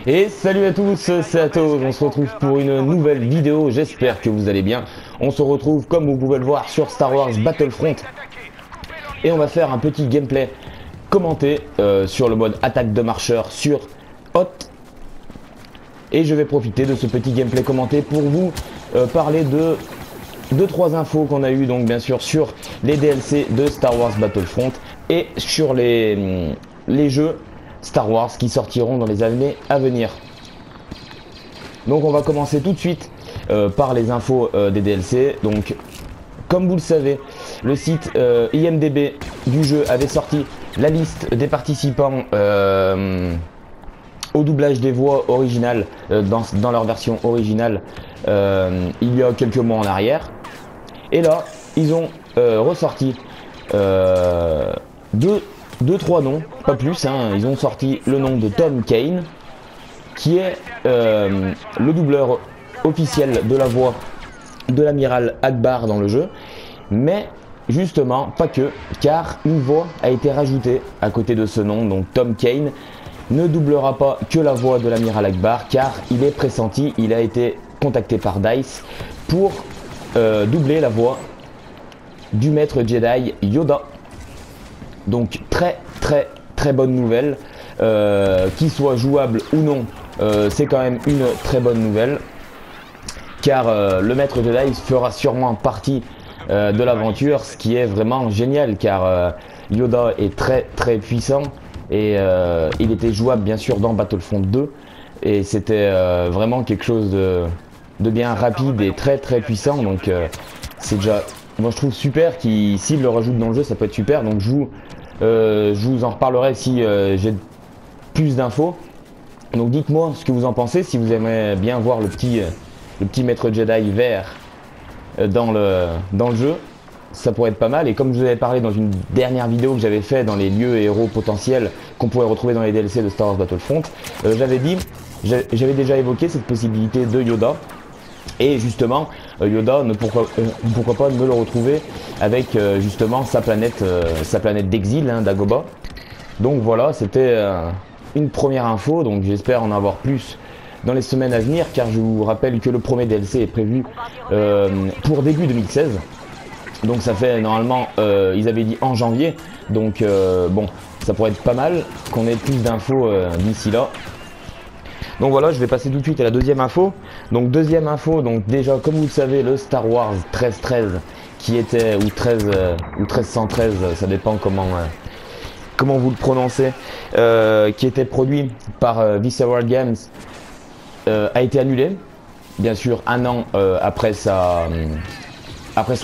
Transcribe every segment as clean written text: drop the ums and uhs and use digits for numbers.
Et salut à tous, c'est Atos, on se retrouve pour une nouvelle vidéo, j'espère que vous allez bien. On se retrouve comme vous pouvez le voir sur Star Wars Battlefront. Et on va faire un petit gameplay commenté sur le mode attaque de marcheur sur Hot. Et je vais profiter de ce petit gameplay commenté pour vous parler de 2-3 infos qu'on a eu donc bien sûr sur les DLC de Star Wars Battlefront et sur les jeux Star Wars qui sortiront dans les années à venir. Donc on va commencer tout de suite par les infos des DLC. Donc comme vous le savez, le site IMDb du jeu avait sorti la liste des participants au doublage des voix originales dans leur version originale il y a quelques mois en arrière. Et là, ils ont ressorti 2-3 noms, pas plus, hein. Ils ont sorti le nom de Tom Kane, qui est le doubleur officiel de la voix de l'amiral Akbar dans le jeu. Mais justement, pas que, car une voix a été rajoutée à côté de ce nom. Donc Tom Kane ne doublera pas que la voix de l'amiral Akbar, car il est pressenti, il a été contacté par DICE pour doubler la voix du maître Jedi Yoda. Donc très bonne nouvelle, qu'il soit jouable ou non, c'est quand même une très bonne nouvelle, car le maître Jedi fera sûrement partie de l'aventure, ce qui est vraiment génial, car Yoda est très puissant et il était jouable bien sûr dans Battlefront 2 et c'était vraiment quelque chose de bien rapide et très puissant. Donc c'est déjà, moi je trouve super s'il le rajoute dans le jeu, ça peut être super. Donc je vous en reparlerai si j'ai plus d'infos. Donc dites-moi ce que vous en pensez, si vous aimeriez bien voir le petit maître Jedi vert dans le jeu, ça pourrait être pas mal. Et comme je vous avais parlé dans une dernière vidéo que j'avais fait dans les lieux et héros potentiels qu'on pourrait retrouver dans les DLC de Star Wars Battlefront, j'avais déjà évoqué cette possibilité de Yoda. Et justement, Yoda, pourquoi pas me le retrouver avec justement sa planète d'exil, hein, Dagobah. Donc voilà, c'était une première info, donc j'espère en avoir plus dans les semaines à venir, car je vous rappelle que le premier DLC est prévu pour début 2016. Donc ça fait normalement, ils avaient dit en janvier, donc bon, ça pourrait être pas mal qu'on ait plus d'infos d'ici là. Donc voilà, je vais passer tout de suite à la deuxième info. Donc deuxième info, donc déjà comme vous le savez, le Star Wars 1313 qui était, ou 1313, ça dépend comment vous le prononcez, qui était produit par Visceral Games, a été annulé. Bien sûr, un an après son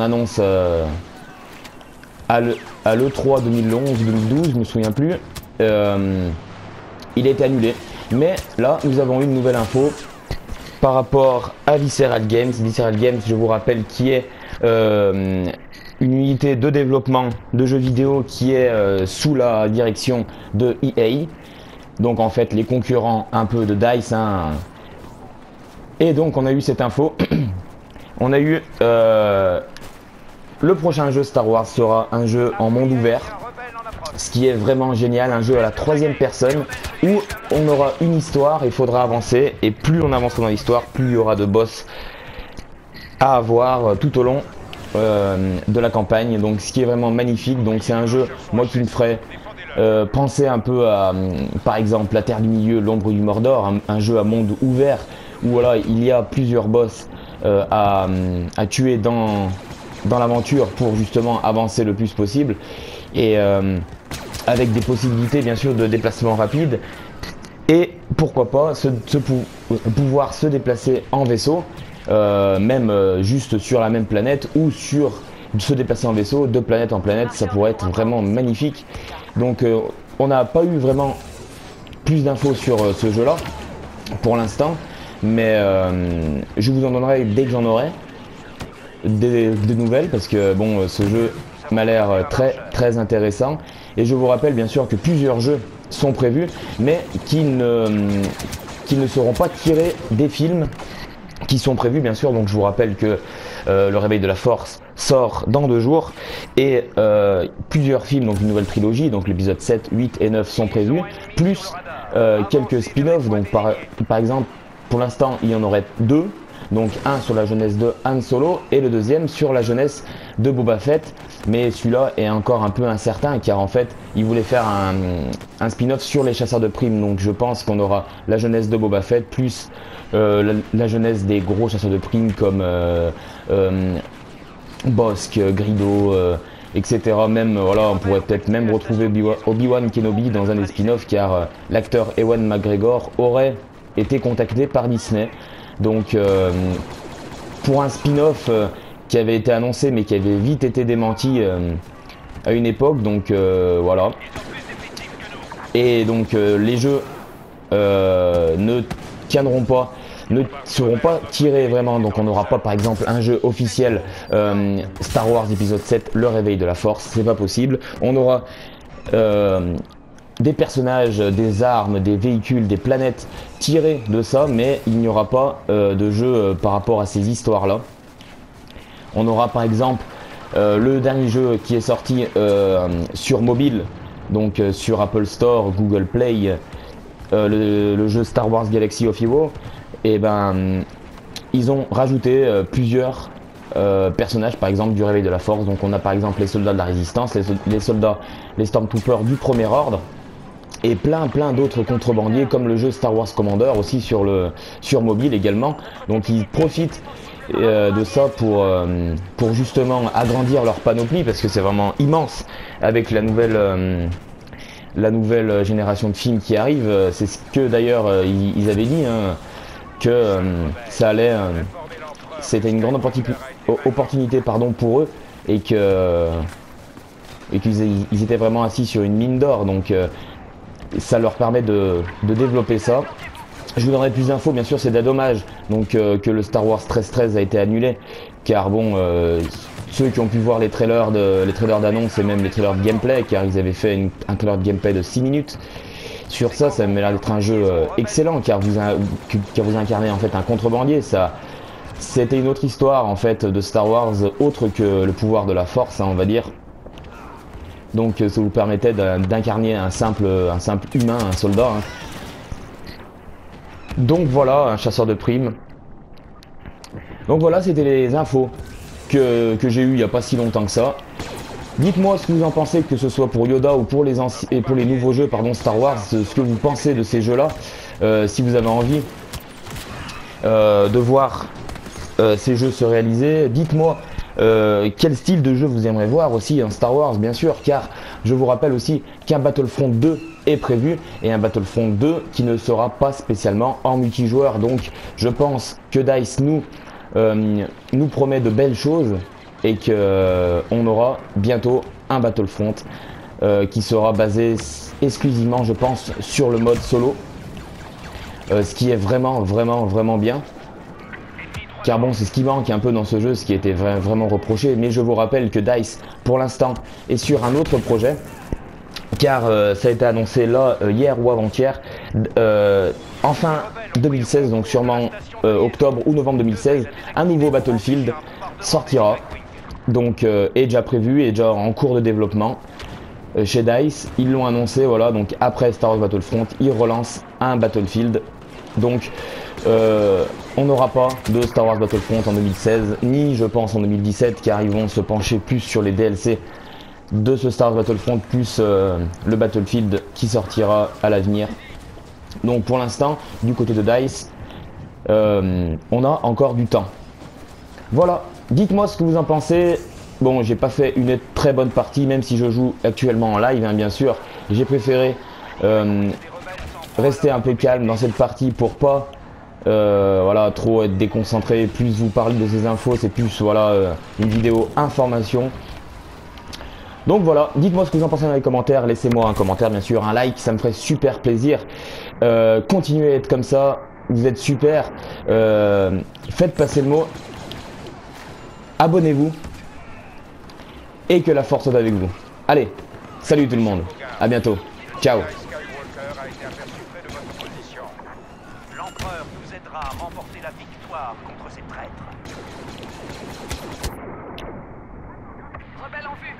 annonce à l'E3 2011-2012, je me souviens plus, il a été annulé. Mais là, nous avons une nouvelle info par rapport à Visceral Games. Visceral Games, je vous rappelle, qui est une unité de développement de jeux vidéo qui est sous la direction de EA. Donc en fait, les concurrents un peu de DICE, hein. Et donc on a eu cette info. On a eu le prochain jeu Star Wars sera un jeu en monde ouvert, ce qui est vraiment génial, un jeu à la 3e personne où on aura une histoire, il faudra avancer, et plus on avancera dans l'histoire, plus il y aura de boss à avoir tout au long de la campagne. Donc ce qui est vraiment magnifique. Donc c'est un jeu, moi, qui me ferait penser un peu à par exemple la Terre du Milieu, l'Ombre du Mordor, un jeu à monde ouvert où voilà, il y a plusieurs boss à tuer dans l'aventure pour justement avancer le plus possible, et avec des possibilités bien sûr de déplacement rapide, et pourquoi pas pouvoir se déplacer en vaisseau, même juste sur la même planète, ou se déplacer en vaisseau de planète en planète, ça pourrait être vraiment magnifique. Donc on n'a pas eu vraiment plus d'infos sur ce jeu là pour l'instant, mais je vous en donnerai dès que j'en aurai des nouvelles, parce que bon, ce jeu m'a l'air très intéressant. Et je vous rappelle bien sûr que plusieurs jeux sont prévus, mais qui ne seront pas tirés des films qui sont prévus bien sûr. Donc je vous rappelle que le Réveil de la Force sort dans 2 jours et plusieurs films, donc une nouvelle trilogie, donc l'épisode 7, 8 et 9 sont prévus, plus quelques spin-offs, donc par exemple pour l'instant il y en aurait 2, donc un sur la jeunesse de Han Solo et le deuxième sur la jeunesse de Boba Fett, mais celui-là est encore un peu incertain car en fait il voulait faire un spin-off sur les chasseurs de primes, donc je pense qu'on aura la jeunesse de Boba Fett plus la jeunesse des gros chasseurs de primes comme Bossk, Grido, etc. Même voilà, on pourrait peut-être même retrouver Obi-Wan Kenobi dans un des spin-offs car l'acteur Ewan McGregor aurait été contacté par Disney. Donc pour un spin-off qui avait été annoncé mais qui avait vite été démenti à une époque, donc voilà. Et donc les jeux ne tiendront pas, ne seront pas tirés vraiment, donc on n'aura pas par exemple un jeu officiel Star Wars épisode 7, le réveil de la force, c'est pas possible. On aura des personnages, des armes, des véhicules, des planètes tirées de ça, mais il n'y aura pas de jeu par rapport à ces histoires-là. On aura par exemple le dernier jeu qui est sorti sur mobile, donc sur Apple Store, Google Play, le jeu Star Wars Galaxy of Heroes, et ben ils ont rajouté plusieurs personnages, par exemple du réveil de la force. Donc on a par exemple les soldats de la résistance, les soldats, les stormtroopers du premier ordre, et plein d'autres contrebandiers comme le jeu Star Wars Commander aussi sur mobile également. Donc ils profitent de ça pour justement agrandir leur panoplie, parce que c'est vraiment immense avec la nouvelle génération de films qui arrive. C'est ce que d'ailleurs ils avaient dit, hein, que ça allait, c'était une grande opportunité pour eux, et qu'ils étaient vraiment assis sur une mine d'or. Donc ça leur permet de développer ça. Je vous donnerai plus d'infos, bien sûr. C'est dommage donc que le Star Wars 1313 a été annulé, car bon, ceux qui ont pu voir les trailers d'annonce et même les trailers de gameplay, car ils avaient fait un trailer de gameplay de 6 minutes sur ça, ça m'a l'air d'être un jeu excellent, car vous incarnez en fait un contrebandier. Ça, c'était une autre histoire en fait de Star Wars, autre que le pouvoir de la force, hein, on va dire. Donc ça vous permettait d'incarner un simple humain, un soldat, hein. Donc voilà, un chasseur de primes. Donc voilà, c'était les infos que j'ai eues il n'y a pas si longtemps que ça. Dites-moi ce que vous en pensez, que ce soit pour Yoda ou pour les nouveaux jeux, pardon, Star Wars, ce que vous pensez de ces jeux-là. Si vous avez envie de voir ces jeux se réaliser, dites-moi quel style de jeu vous aimeriez voir aussi en Star Wars, bien sûr, car je vous rappelle aussi qu'un Battlefront 2 est prévu, et un Battlefront 2 qui ne sera pas spécialement en multijoueur. Donc je pense que DICE nous promet de belles choses, et qu'on aura bientôt un Battlefront qui sera basé exclusivement, je pense, sur le mode solo, ce qui est vraiment bien. Car bon, c'est ce qui manque un peu dans ce jeu, ce qui était vraiment reproché. Mais je vous rappelle que DICE, pour l'instant, est sur un autre projet, car ça a été annoncé là, hier ou avant-hier, en fin 2016, donc sûrement octobre ou novembre 2016, un nouveau Battlefield sortira. Donc est déjà prévu, est déjà en cours de développement chez DICE. Ils l'ont annoncé, voilà. Donc après Star Wars Battlefront, ils relancent un Battlefield. Donc on n'aura pas de Star Wars Battlefront en 2016, ni je pense en 2017, car ils vont se pencher plus sur les DLC de ce Star Wars Battlefront, plus le Battlefield qui sortira à l'avenir. Donc pour l'instant, du côté de DICE, on a encore du temps. Voilà, dites-moi ce que vous en pensez. Bon, j'ai pas fait une très bonne partie, même si je joue actuellement en live, hein, bien sûr. J'ai préféré rester un peu calme dans cette partie pour pas voilà, trop être déconcentré. Plus vous parlez de ces infos, c'est plus voilà, une vidéo information. Donc voilà, dites-moi ce que vous en pensez dans les commentaires. Laissez-moi un commentaire, bien sûr, un like, ça me ferait super plaisir. Continuez à être comme ça, vous êtes super. Faites passer le mot. Abonnez-vous et que la force soit avec vous. Allez, salut tout le monde, à bientôt, ciao. L'empereur nous aidera à remporter la victoire contre ces traîtres. rebelles en vue.